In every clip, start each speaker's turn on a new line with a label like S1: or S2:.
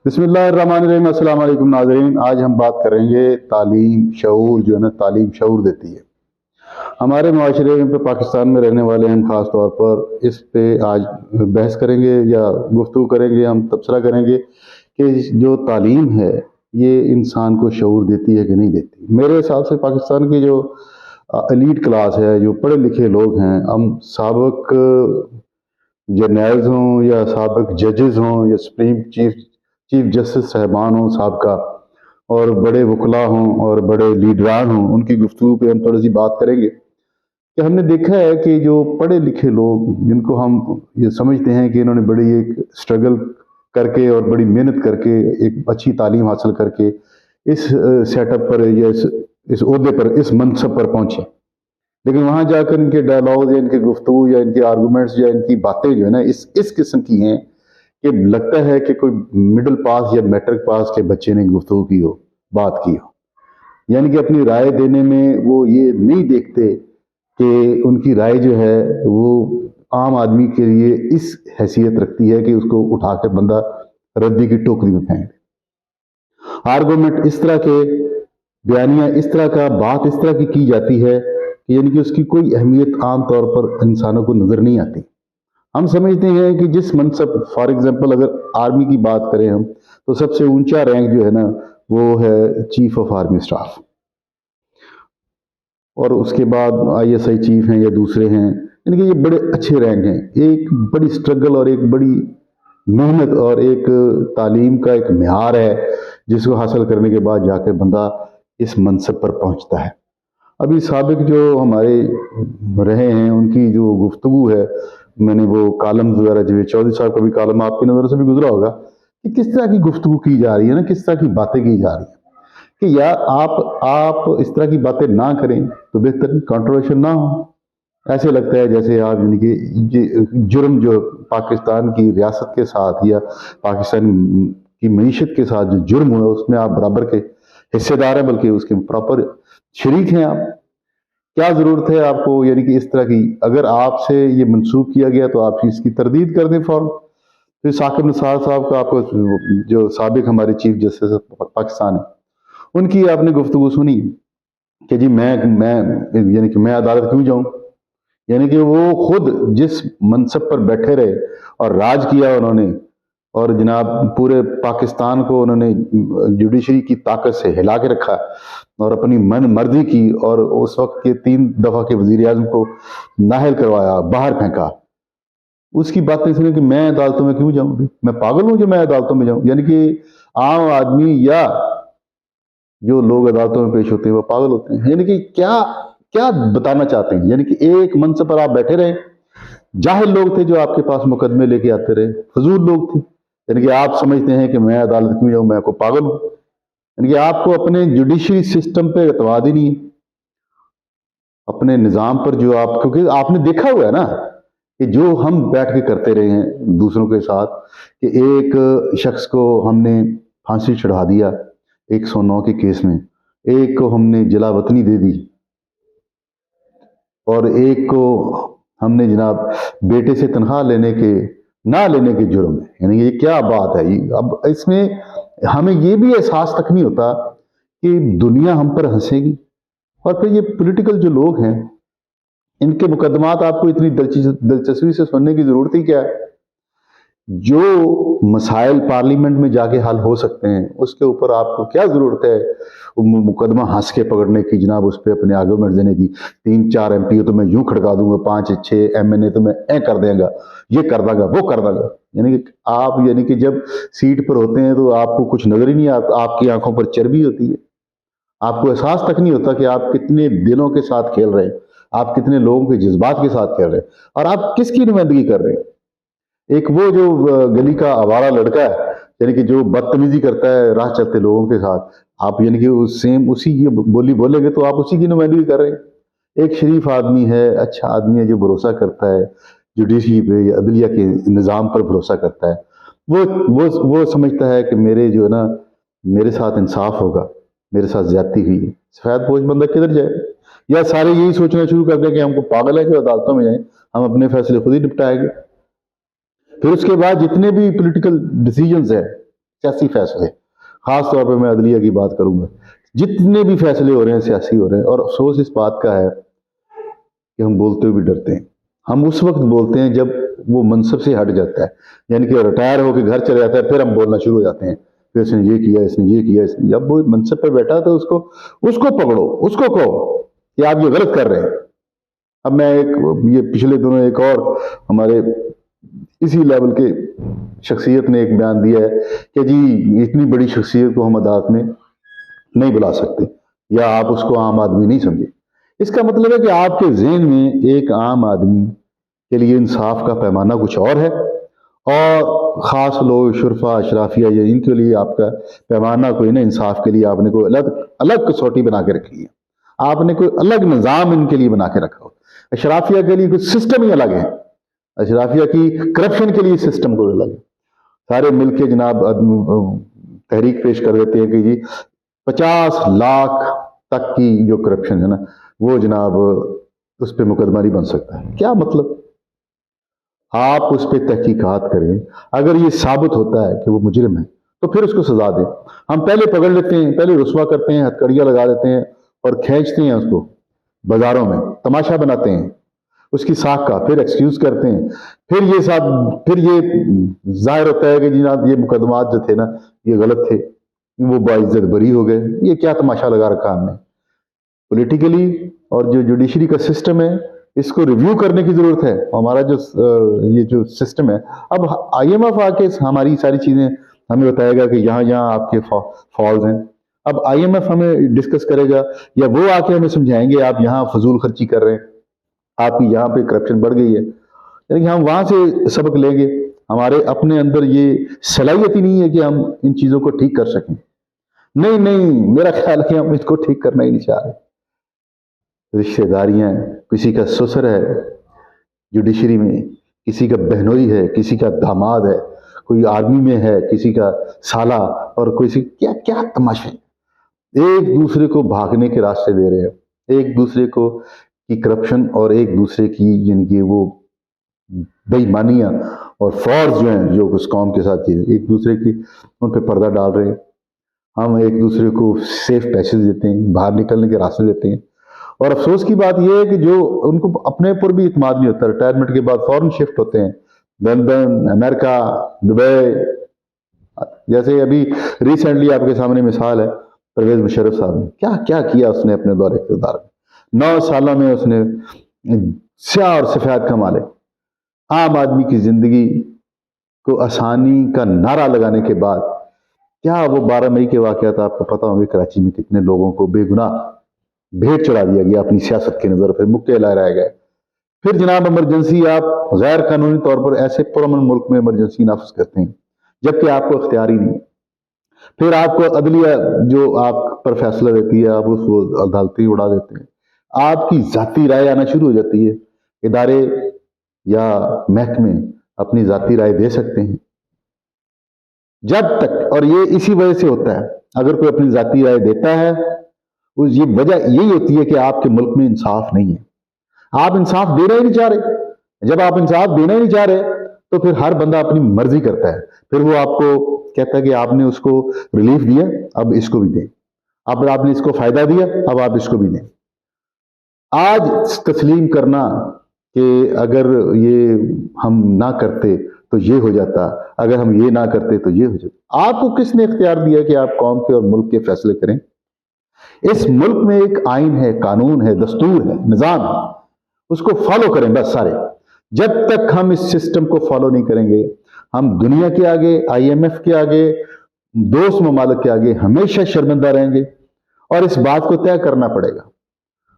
S1: بسم اللہ الرحمن الرحیم۔ السلام علیکم ناظرین، آج ہم بات کریں گے تعلیم شعور جو ہے نا، تعلیم شعور دیتی ہے ہمارے معاشرے میں۔ پاکستان میں رہنے والے ہم خاص طور پر اس پہ آج بحث کریں گے یا گفتگو کریں گے، ہم تبصرہ کریں گے کہ جو تعلیم ہے یہ انسان کو شعور دیتی ہے کہ نہیں دیتی۔ میرے حساب سے پاکستان کی جو ایلیٹ کلاس ہے، جو پڑھے لکھے لوگ ہیں، ہم سابق جرنیلز ہوں یا سابق ججز ہوں یا سپریم چیف جسٹس صاحبان ہوں سابقہ، اور بڑے وکلا ہوں اور بڑے لیڈران ہوں، ان کی گفتگو پہ ہم تھوڑی سی بات کریں گے کہ ہم نے دیکھا ہے کہ جو پڑھے لکھے لوگ، جن کو ہم یہ سمجھتے ہیں کہ انہوں نے بڑی ایک سٹرگل کر کے اور بڑی محنت کر کے ایک اچھی تعلیم حاصل کر کے اس سیٹ اپ پر یا اس عہدے پر، اس منصب پر پہنچے، لیکن وہاں جا کر ان کے ڈائلاگ یا ان کے گفتگو یا ان کے آرگومنٹس یا ان کی باتیں جو ہے نا اس قسم کی ہیں کہ لگتا ہے کہ کوئی مڈل پاس یا میٹرک پاس کے بچے نے گفتگو کی ہو، بات کی ہو۔ یعنی کہ اپنی رائے دینے میں وہ یہ نہیں دیکھتے کہ ان کی رائے جو ہے وہ عام آدمی کے لیے اس حیثیت رکھتی ہے کہ اس کو اٹھا کے بندہ ردی کی ٹوکری میں پھینک دے۔ آرگومنٹ اس طرح کے، بیانیہ اس طرح کا، بات اس طرح کی جاتی ہے کہ یعنی کہ اس کی کوئی اہمیت عام طور پر انسانوں کو نظر نہیں آتی۔ ہم سمجھتے ہیں کہ جس منصب، فار ایگزامپل اگر آرمی کی بات کریں ہم، تو سب سے اونچا رینک جو ہے نا وہ ہے چیف آف آرمی اسٹاف، اور اس کے بعد ISI چیف ہیں یا دوسرے ہیں، یعنی کہ یہ بڑے اچھے رینک ہیں۔ ایک بڑی سٹرگل اور ایک بڑی محنت اور ایک تعلیم کا ایک معیار ہے جس کو حاصل کرنے کے بعد جا کے بندہ اس منصب پر پہنچتا ہے۔ ابھی سابق جو ہمارے رہے ہیں ان کی جو گفتگو ہے، میں نے وہ کالمز وغیرہ، جو چودھری صاحب کا بھی کالم آپ کی نظر سے بھی گزرا ہوگا کہ کس طرح کی گفتگو کی جا رہی ہے نا، کس طرح کی باتیں کی جا رہی ہیں کہ یا آپ اس طرح کی باتیں نہ کریں تو بہتر، کنٹروورشل نہ ہو۔ ایسے لگتا ہے جیسے آپ یعنی کہ یہ جرم جو پاکستان کی ریاست کے ساتھ یا پاکستان کی معیشت کے ساتھ جو جرم ہوا اس میں آپ برابر کے حصے دار ہیں، بلکہ اس کے پراپر شریک ہیں آپ۔ کیا ضرورت ہے آپ کو یعنی کہ اس طرح کی، اگر آپ سے یہ منسوخ کیا گیا تو آپ اس کی تردید کر دیں فوراً۔ پھر ثاقب نثار صاحب کا آپ کو، جو سابق ہمارے چیف جسٹس پاکستان ہیں، ان کی آپ نے گفتگو سنی کہ جی میں یعنی کہ میں عدالت کیوں جاؤں، یعنی کہ وہ خود جس منصب پر بیٹھے رہے اور راج کیا انہوں نے، اور جناب پورے پاکستان کو انہوں نے جوڈیشری کی طاقت سے ہلا کے رکھا اور اپنی من مرضی کی، اور اس وقت کے 3 دفعہ کے وزیر اعظم کو نااہل کروایا، باہر پھینکا۔ اس کی باتیں سنیں کہ میں عدالتوں میں کیوں جاؤں، میں پاگل ہوں جو میں عدالتوں میں جاؤں؟ یعنی کہ عام آدمی یا جو لوگ عدالتوں میں پیش ہوتے ہیں وہ پاگل ہوتے ہیں۔ یعنی کہ کیا بتانا چاہتے ہیں؟ یعنی کہ ایک منصب پر آپ بیٹھے رہے، جاہل لوگ تھے جو آپ کے پاس مقدمے لے کے آتے رہے، فضول لوگ تھے، یعنی کہ آپ سمجھتے ہیں کہ میں عدالت کیوں جاؤں، میں کو پاگل ہوں۔ یعنی کہ آپ کو اپنے جوڈیشری سسٹم پہ اعتماد ہی نہیں ہے، اپنے نظام پر، جو آپ، کیونکہ آپ نے دیکھا ہوا ہے نا کہ جو ہم بیٹھ کے کرتے رہے ہیں دوسروں کے ساتھ، کہ ایک شخص کو ہم نے پھانسی چڑھا دیا 109 کے کیس میں، ایک کو ہم نے جلا وطنی دے دی، اور ایک کو ہم نے جناب بیٹے سے تنخواہ نہ لینے کے جرم میں۔ یعنی یہ کیا بات ہے؟ اب اس میں ہمیں یہ بھی احساس تک نہیں ہوتا کہ دنیا ہم پر ہنسے گی۔ اور پھر یہ پولیٹیکل جو لوگ ہیں، ان کے مقدمات آپ کو اتنی دلچسپی سے سننے کی ضرورت ہی کیا ہے؟ جو مسائل پارلیمنٹ میں جا کے حل ہو سکتے ہیں اس کے اوپر آپ کو کیا ضرورت ہے مقدمہ ہنس کے پکڑنے کی، جناب اس پہ اپنے آرگومنٹ دینے کی؟ 3-4 MP تو میں یوں کھڑکا دوں گا، 5-6 MNA تو میں کر دیں گا، یہ کر دوں گا، وہ کر دوں گا۔ یعنی کہ آپ یعنی کہ جب سیٹ پر ہوتے ہیں تو آپ کو کچھ نظر ہی نہیں آتا، آپ کی آنکھوں پر چربی ہوتی ہے، آپ کو احساس تک نہیں ہوتا کہ آپ کتنے دلوں کے ساتھ کھیل رہے ہیں، آپ کتنے لوگوں کے جذبات کے ساتھ کھیل رہے ہیں، اور آپ کس کی نمائندگی کر رہے ہیں۔ ایک وہ جو گلی کا آوارہ لڑکا ہے، یعنی کہ جو بدتمیزی کرتا ہے راہ چلتے لوگوں کے ساتھ، آپ یعنی کہ اسی کی بولی بولیں گے تو آپ اسی کی نمائندگی کر رہے ہیں۔ ایک شریف آدمی ہے، اچھا آدمی ہے، جو بھروسہ کرتا ہے جوڈیشری پہ یا عدلیہ کے نظام پر بھروسہ کرتا ہے، وہ سمجھتا ہے کہ میرے جو ہے نا، میرے ساتھ انصاف ہوگا، میرے ساتھ زیادتی ہوئی ہے۔ سفید پوش بندہ کدھر جائے؟ یا سارے یہی سوچنا شروع کر دیں کہ ہم کو پاگل ہے کہ عدالتوں میں جائیں، ہم اپنے فیصلے خود ہی نپٹائیں گے۔ پھر اس کے بعد جتنے بھی پولیٹیکل ڈیسیجنز ہیں، سیاسی فیصلے، خاص طور پہ میں عدلیہ کی بات کروں گا، جتنے بھی فیصلے ہو رہے ہیں سیاسی ہو رہے ہیں، اور افسوس اس بات کا ہے کہ ہم بولتے ہوئے بھی ڈرتے ہیں. ہم اس وقت بولتے ہیں جب وہ منصب سے ہٹ جاتا ہے، یعنی کہ ریٹائر ہو کے گھر چلے جاتا ہے، پھر ہم بولنا شروع ہو جاتے ہیں کہ اس نے یہ کیا، اس نے یہ کیا، اس نے. جب وہ منصب پہ بیٹھا تو اس کو پکڑو، اس کو کہو کہ آپ یہ غلط کر رہے ہیں. اب میں یہ پچھلے دنوں ایک اور ہمارے اسی لیول کے شخصیت نے ایک بیان دیا ہے کہ جی اتنی بڑی شخصیت کو ہم عدالت میں نہیں بلا سکتے، یا آپ اس کو عام آدمی نہیں سمجھے. اس کا مطلب ہے کہ آپ کے ذہن میں ایک عام آدمی کے لیے انصاف کا پیمانہ کچھ اور ہے، اور خاص لوگ شرفا اشرافیہ یا ان کے لیے آپ کا پیمانہ کوئی نا انصاف کے لیے آپ نے کوئی الگ کسوٹی بنا کے رکھی ہے، آپ نے کوئی الگ نظام ان کے لیے بنا کے رکھا ہو. اشرافیہ کے لیے کوئی سسٹم ہی الگ ہے، اشرافیہ کی کرپشن کے لیے سسٹم کوئی الگ ہے. سارے مل کے جناب تحریک پیش کر دیتے ہیں کہ جی 50 لاکھ تک کی جو کرپشن ہے نا وہ جناب اس پہ مقدمہ نہیں بن سکتا ہے. کیا مطلب؟ آپ اس پہ تحقیقات کریں، اگر یہ ثابت ہوتا ہے کہ وہ مجرم ہے تو پھر اس کو سزا دیں. ہم پہلے پکڑ لیتے ہیں، پہلے رسوا کرتے ہیں، ہتھکڑیاں لگا دیتے ہیں اور کھینچتے ہیں اس کو بازاروں میں، تماشا بناتے ہیں اس کی ساکھ کا، پھر ایکسکیوز کرتے ہیں، پھر یہ ظاہر ہوتا ہے کہ جناب یہ مقدمات جو تھے نا یہ غلط تھے، وہ باعزت بری ہو گئے. یہ کیا تماشا لگا رکھا ہم نے؟ پولیٹیکلی اور جو جوڈیشری کا سسٹم ہے اس کو ریویو کرنے کی ضرورت ہے. ہمارا یہ جو سسٹم ہے، اب آئی ایم ایف آ کے ہماری ساری چیزیں ہمیں بتائے گا کہ یہاں آپ کے فالز ہیں. اب آئی ایم ایف ہمیں ڈسکس کرے گا یا وہ آ کے ہمیں سمجھائیں گے آپ یہاں فضول خرچی کر رہے ہیں، آپ کی یہاں پہ کرپشن بڑھ گئی ہے، یعنی کہ ہم وہاں سے سبق لیں گے. ہمارے اپنے اندر یہ صلاحیت ہی نہیں ہے کہ ہم ان چیزوں کو ٹھیک کر سکیں. نہیں، میرا خیال ہے کہ ہم اس کو ٹھیک کرنا ہی نہیں چاہ رہے. رشتہ داریاں، کسی کا سسر ہے جوڈیشری میں، کسی کا بہنوئی ہے، کسی کا داماد ہے، کوئی آرمی میں ہے، کسی کا سالہ، اور کوئی کیا تماشے. ایک دوسرے کو بھاگنے کے راستے دے رہے ہیں، ایک دوسرے کو کی کرپشن اور ایک دوسرے کی یعنی کہ وہ بے ایمانیاں اور فراڈز جو ہیں جو اس قوم کے ساتھ ایک دوسرے کی ان پہ پردہ ڈال رہے ہیں. ہم ایک دوسرے کو سیف پیسز دیتے ہیں، باہر نکلنے کے راستے دیتے ہیں. اور افسوس کی بات یہ ہے کہ جو ان کو اپنے پر بھی اعتماد نہیں ہوتا، ریٹائرمنٹ کے بعد فوراً شفٹ ہوتے ہیں لندن، امریکہ، دبئی. جیسے ابھی ریسنٹلی آپ کے سامنے مثال ہے پرویز مشرف صاحب نے کیا کیا اس نے اپنے دور اقتدار میں 9 سالوں میں اس نے سیاہ اور سفید کما لے. عام آدمی کی زندگی کو آسانی کا نعرہ لگانے کے بعد کیا وہ 12 مئی کے واقعات آپ کو پتہ ہوں گے، کراچی میں کتنے لوگوں کو بے گناہ بھیٹ چڑھا دیا گیا اپنی سیاست کے نظر، پھر مکے لہرائے گئے. پھر جناب ایمرجنسی آپ غیر قانونی طور پر ایسے پرامن ملک میں ایمرجنسی نافذ کرتے ہیں جبکہ آپ کو اختیار ہی نہیں. پھر آپ کو عدلیہ جو آپ پر فیصلہ دیتی ہے آپ اس کو عدالتیں اڑا دیتے ہیں. آپ کی ذاتی رائے آنا شروع ہو جاتی ہے. ادارے یا محکمے اپنی ذاتی رائے دے سکتے ہیں جب تک، اور یہ اسی وجہ سے ہوتا ہے اگر کوئی اپنی ذاتی رائے دیتا ہے یہ وجہ یہی ہوتی ہے کہ آپ کے ملک میں انصاف نہیں ہے، آپ انصاف دینا ہی نہیں چاہ رہے. جب آپ انصاف دینا ہی نہیں چاہ رہے تو پھر ہر بندہ اپنی مرضی کرتا ہے، پھر وہ آپ کو کہتا ہے کہ آپ نے اس کو ریلیف دیا اب اس کو بھی دیں، اب آپ نے اس کو فائدہ دیا اب آپ اس کو بھی دیں. آج تسلیم کرنا کہ اگر یہ ہم نہ کرتے تو یہ ہو جاتا، اگر ہم یہ نہ کرتے تو یہ ہو جاتا. آپ کو کس نے اختیار دیا کہ آپ قوم کے اور ملک کے فیصلے کریں؟ اس ملک میں ایک آئین ہے، قانون ہے، دستور ہے، نظام ہے، اس کو فالو کریں بس سارے. جب تک ہم اس سسٹم کو فالو نہیں کریں گے ہم دنیا کے آگے، آئی ایم ایف کے آگے، دوست ممالک کے آگے ہمیشہ شرمندہ رہیں گے. اور اس بات کو طے کرنا پڑے گا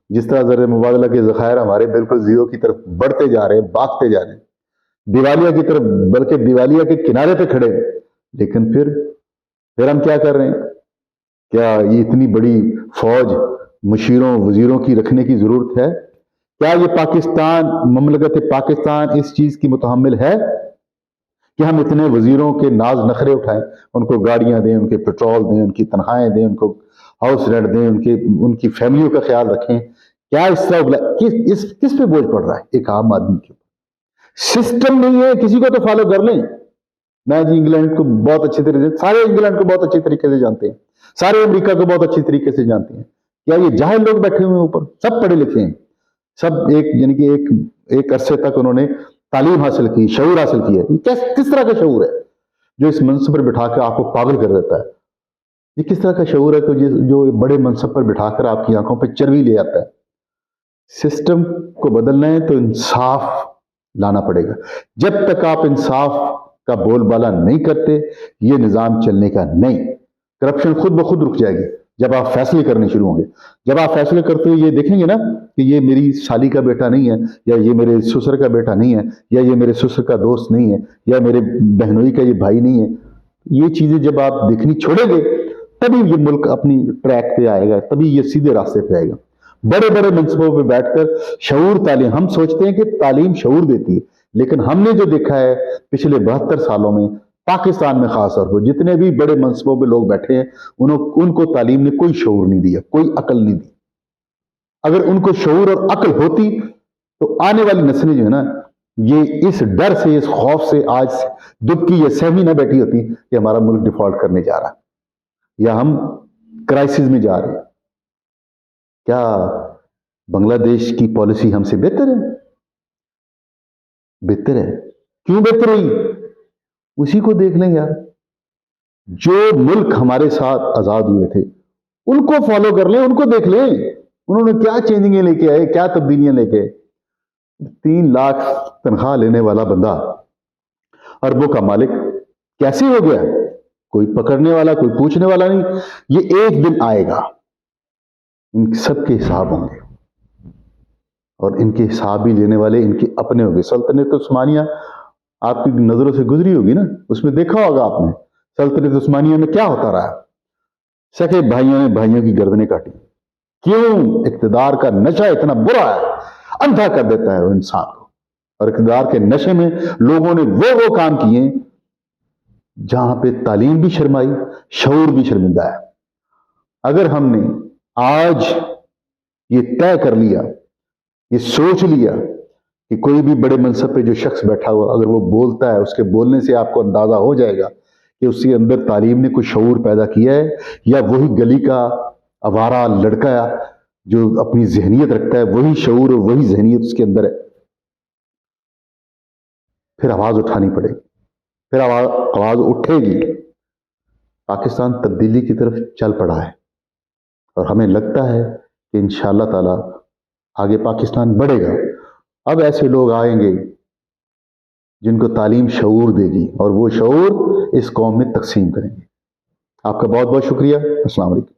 S1: جس طرح زر مبادلہ کے ذخائر ہمارے بالکل زیرو کی طرف بڑھتے جا رہے ہیں، بھاگتے جا رہے ہیں، دیوالیہ کی طرف، بلکہ دیوالیہ کے کنارے پہ کھڑے ہیں. لیکن پھر ہم کیا کر رہے ہیں؟ کیا یہ اتنی بڑی فوج مشیروں وزیروں کی رکھنے کی ضرورت ہے؟ کیا یہ پاکستان، مملکت پاکستان اس چیز کی متحمل ہے کہ ہم اتنے وزیروں کے ناز نخرے اٹھائیں، ان کو گاڑیاں دیں، ان کے پیٹرول دیں، ان کی تنخواہیں دیں، ان کو ہاؤس رینٹ دیں، ان کی فیملیوں کا خیال رکھیں؟ کیا اس طرح کس پہ بوجھ پڑ رہا ہے؟ ایک عام آدمی کے اوپر. سسٹم نہیں ہے، کسی کو تو فالو کر لیں. میں جی انگلینڈ کو بہت اچھی طریقے سے، سارے انگلینڈ کو بہت اچھی طریقے سے جانتے ہیں، سارے امریکہ کو بہت اچھی طریقے سے جانتے ہیں. کیا یہ جاہل لوگ بیٹھے ہوئے ہیں اوپر؟ سب پڑھے لکھے ہیں، سب یعنی کہ ایک عرصے تک انہوں نے تعلیم حاصل کی، شعور حاصل کیا. یہ کس طرح کا شعور ہے جو اس منصب پر بٹھا کے آپ کو پاگل کر دیتا ہے؟ یہ کس طرح کا شعور ہے کہ جو بڑے منصب پر بٹھا کر آپ کی آنکھوں پہ چربی لے آتا ہے؟ سسٹم کو بدلنا ہے تو انصاف لانا پڑے گا. جب تک آپ انصاف کا بول بالا نہیں کرتے، یہ نظام چلنے کا نہیں. کرپشن خود بخود رک جائے گی جب آپ فیصلے کرنے شروع ہوں گے. جب آپ فیصلے کرتے ہوئے یہ دیکھیں گے نا کہ یہ میری سالی کا بیٹا نہیں ہے، یا یہ میرے سسر کا بیٹا نہیں ہے، یا یہ میرے سسر کا دوست نہیں ہے، یا میرے بہنوئی کا یہ بھائی نہیں ہے، یہ چیزیں جب آپ دیکھنی چھوڑیں گے تبھی یہ ملک اپنی ٹریک پہ آئے گا، تبھی یہ سیدھے راستے پہ آئے گا. بڑے بڑے منصبوں پہ بیٹھ کر شعور تعلیم، ہم سوچتے ہیں کہ تعلیم شعور دیتی ہے، لیکن ہم نے جو دیکھا ہے پچھلے 72 سالوں میں پاکستان میں خاص طور پر جتنے بھی بڑے منصبوں پہ لوگ بیٹھے ہیں ان کو تعلیم نے کوئی شعور نہیں دیا، کوئی عقل نہیں دی. اگر ان کو شعور اور عقل ہوتی تو آنے والی نسلیں جو ہے نا، یہ اس ڈر سے، اس خوف سے آج دکھ کی یہ سہمی نہ بیٹھی ہوتی کہ ہمارا ملک ڈیفالٹ کرنے جا رہا یا ہم کرائسس میں جا رہے ہیں. کیا بنگلہ دیش کی پالیسی ہم سے بہتر ہے؟ بہتر ہے. کیوں بہتر ہوئی؟ اسی کو دیکھ لیں یار. جو ملک ہمارے ساتھ آزاد ہوئے تھے ان کو فالو کر لیں، ان کو دیکھ لیں انہوں نے کیا چینجنگیں لے کے آئے، کیا تبدیلیاں لے کے. 3 لاکھ تنخواہ لینے والا بندہ اربوں کا مالک کیسے ہو گیا؟ کوئی پکڑنے والا، کوئی پوچھنے والا نہیں. یہ ایک دن آئے گا، ان سب کے حساب ہوں گے، اور ان کے حساب بھی لینے والے ان کے اپنے ہوں گے. سلطنت عثمانیہ آپ کی نظروں سے گزری ہوگی نا، اس میں دیکھا ہوگا آپ نے سلطنت عثمانیہ میں کیا ہوتا رہا. سکے بھائیوں نے بھائیوں کی گردنیں کاٹی. کیوں؟ اقتدار کا نشہ اتنا برا ہے، اندھا کر دیتا ہے وہ انسان کو. اور اقتدار کے نشے میں لوگوں نے وہ کام کیے جہاں پہ تعلیم بھی شرمائی، شعور بھی شرمندہ ہے. اگر ہم نے آج یہ طے کر لیا، یہ سوچ لیا کہ کوئی بھی بڑے منصب پہ جو شخص بیٹھا ہوا اگر وہ بولتا ہے، اس کے بولنے سے آپ کو اندازہ ہو جائے گا کہ اس کے اندر تعلیم نے کوئی شعور پیدا کیا ہے، یا وہی گلی کا آوارہ لڑکا جو اپنی ذہنیت رکھتا ہے، وہی شعور اور وہی ذہنیت اس کے اندر ہے. پھر آواز اٹھانی پڑے گی، پھر آواز اٹھے گی. پاکستان تبدیلی کی طرف چل پڑا ہے اور ہمیں لگتا ہے کہ انشاءاللہ تعالی آگے پاکستان بڑھے گا. اب ایسے لوگ آئیں گے جن کو تعلیم شعور دے گی، اور وہ شعور اس قوم میں تقسیم کریں گے. آپ کا بہت بہت شکریہ. السلام علیکم.